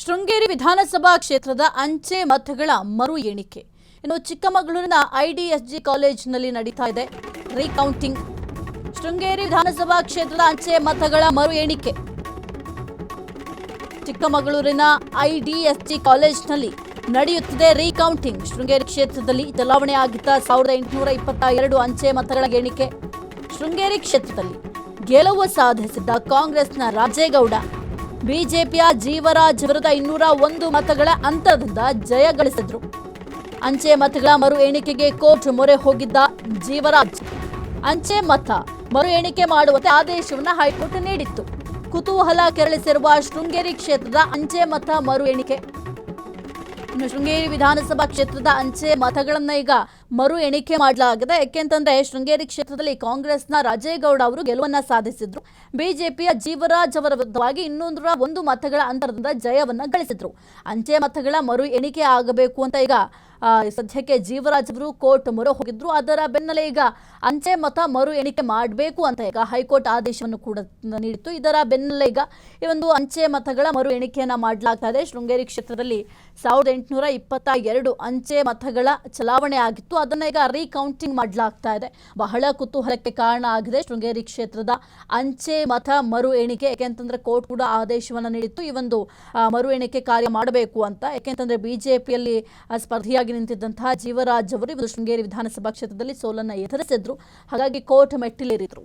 ಶೃಂಗೇರಿ ವಿಧಾನಸಭಾ ಕ್ಷೇತ್ರದ ಅಂಚೆ ಮತಗಳ ಮರು ಎಣಿಕೆ ಇನ್ನು ಚಿಕ್ಕಮಗಳೂರಿನ ಐಡಿಎಸ್ಜಿ ಕಾಲೇಜಿನಲ್ಲಿ ನಡೀತಾ ಇದೆ ರೀಕೌಂಟಿಂಗ್. ಶೃಂಗೇರಿ ವಿಧಾನಸಭಾ ಕ್ಷೇತ್ರದ ಅಂಚೆ ಮತಗಳ ಮರು ಎಣಿಕೆ ಚಿಕ್ಕಮಗಳೂರಿನ ಐಡಿಎಸ್ಜಿ ಕಾಲೇಜಿನಲ್ಲಿ ನಡೆಯುತ್ತಿದೆ ರೀಕೌಂಟಿಂಗ್. ಶೃಂಗೇರಿ ಕ್ಷೇತ್ರದಲ್ಲಿ ಚಲಾವಣೆ ಆಗಿದ್ದ 1822 ಅಂಚೆ ಮತಗಳ ಎಣಿಕೆ. ಶೃಂಗೇರಿ ಕ್ಷೇತ್ರದಲ್ಲಿ ಗೆಲುವು ಸಾಧಿಸಿದ್ದ ಕಾಂಗ್ರೆಸ್ನ ರಾಜೇಗೌಡ ಬಿಜೆಪಿಯ ಜೀವರಾಜ್ ವಿರುದ್ಧ 201 ಮತಗಳ ಅಂತರದಿಂದ ಜಯ ಗಳಿಸಿದ್ರು. ಅಂಚೆ ಮತಗಳ ಮರು ಎಣಿಕೆಗೆ ಕೋರ್ಟ್ ಮೊರೆ ಹೋಗಿದ್ದ ಜೀವರಾಜ್ ಅಂಚೆ ಮತ ಮರು ಎಣಿಕೆ ಮಾಡುವಂತೆ ಆದೇಶವನ್ನು ಹೈಕೋರ್ಟ್ ನೀಡಿತ್ತು. ಕುತೂಹಲ ಕೆರಳಿಸಿರುವ ಶೃಂಗೇರಿ ಕ್ಷೇತ್ರದ ಅಂಚೆ ಮತ ಮರು ಎಣಿಕೆ. ಇನ್ನು ಶೃಂಗೇರಿ ವಿಧಾನಸಭಾ ಕ್ಷೇತ್ರದ ಅಂಚೆ ಮತಗಳನ್ನ ಈಗ ಮರು ಎಣಿಕೆ ಮಾಡಲಾಗಿದೆ. ಯಾಕೆಂತಂದ್ರೆ ಶೃಂಗೇರಿ ಕ್ಷೇತ್ರದಲ್ಲಿ ಕಾಂಗ್ರೆಸ್ನ ರಾಜೇಗೌಡ ಅವರು ಗೆಲುವನ್ನ ಸಾಧಿಸಿದ್ರು. ಬಿಜೆಪಿಯ ಜೀವರಾಜ್ ಅವರ ವಿರುದ್ಧವಾಗಿ 201 ಮತಗಳ ಅಂತರದಿಂದ ಜಯವನ್ನ ಗಳಿಸಿದ್ರು. ಅಂಚೆ ಮತಗಳ ಮರು ಎಣಿಕೆ ಆಗಬೇಕು ಅಂತ ಈಗ ಸದ್ಯಕ್ಕೆ ಜೀವರಾಜ್ ಅವರು ಕೋರ್ಟ್ ಮೊರೆ ಹೋಗಿದ್ರು. ಅದರ ಬೆನ್ನಲ್ಲೇ ಈಗ ಅಂಚೆ ಮತ ಮರು ಎಣಿಕೆ ಮಾಡಬೇಕು ಅಂತ ಈಗ ಹೈಕೋರ್ಟ್ ಆದೇಶವನ್ನು ಕೂಡ ನೀಡಿತ್ತು. ಇದರ ಬೆನ್ನಲ್ಲೇ ಈಗ ಈ ಒಂದು ಅಂಚೆ ಮತಗಳ ಮರು ಎಣಿಕೆಯನ್ನ ಮಾಡಲಾಗ್ತಾ ಇದೆ. ಶೃಂಗೇರಿ ಕ್ಷೇತ್ರದಲ್ಲಿ 1822 ಅಂಚೆ ಮತಗಳ ಚಲಾವಣೆ ಆಗಿತ್ತು. ಅದನ್ನ ಈಗ ರೀಕೌಂಟಿಂಗ್ ಮಾಡಲಾಗ್ತಾ ಇದೆ. ಬಹಳ ಕುತೂಹಲಕ್ಕೆ ಕಾರಣ ಆಗಿದೆ ಶೃಂಗೇರಿ ಕ್ಷೇತ್ರದ ಅಂಚೆ ಮತ ಮರು ಎಣಿಕೆ. ಯಾಕೆಂತಂದ್ರೆ ಕೋರ್ಟ್ ಕೂಡ ಆದೇಶವನ್ನ ನೀಡಿತ್ತು ಈ ಒಂದು ಮರು ಎಣಿಕೆ ಕಾರ್ಯ ಮಾಡಬೇಕು ಅಂತ. ಯಾಕೆಂತಂದ್ರೆ ಬಿಜೆಪಿಯಲ್ಲಿ ಸ್ಪರ್ಧಿಯಾಗಿ ನಿಂತಿದ್ದಂತಹ ಜೀವರಾಜ್ ಅವರು ಶೃಂಗೇರಿ ವಿಧಾನಸಭಾ ಕ್ಷೇತ್ರದಲ್ಲಿ ಸೋಲನ್ನ ಎದುರಿಸಿದ್ರು. ಹಾಗಾಗಿ ಕೋರ್ಟ್ ಮೆಟ್ಟಿಲೇರಿದ್ರು.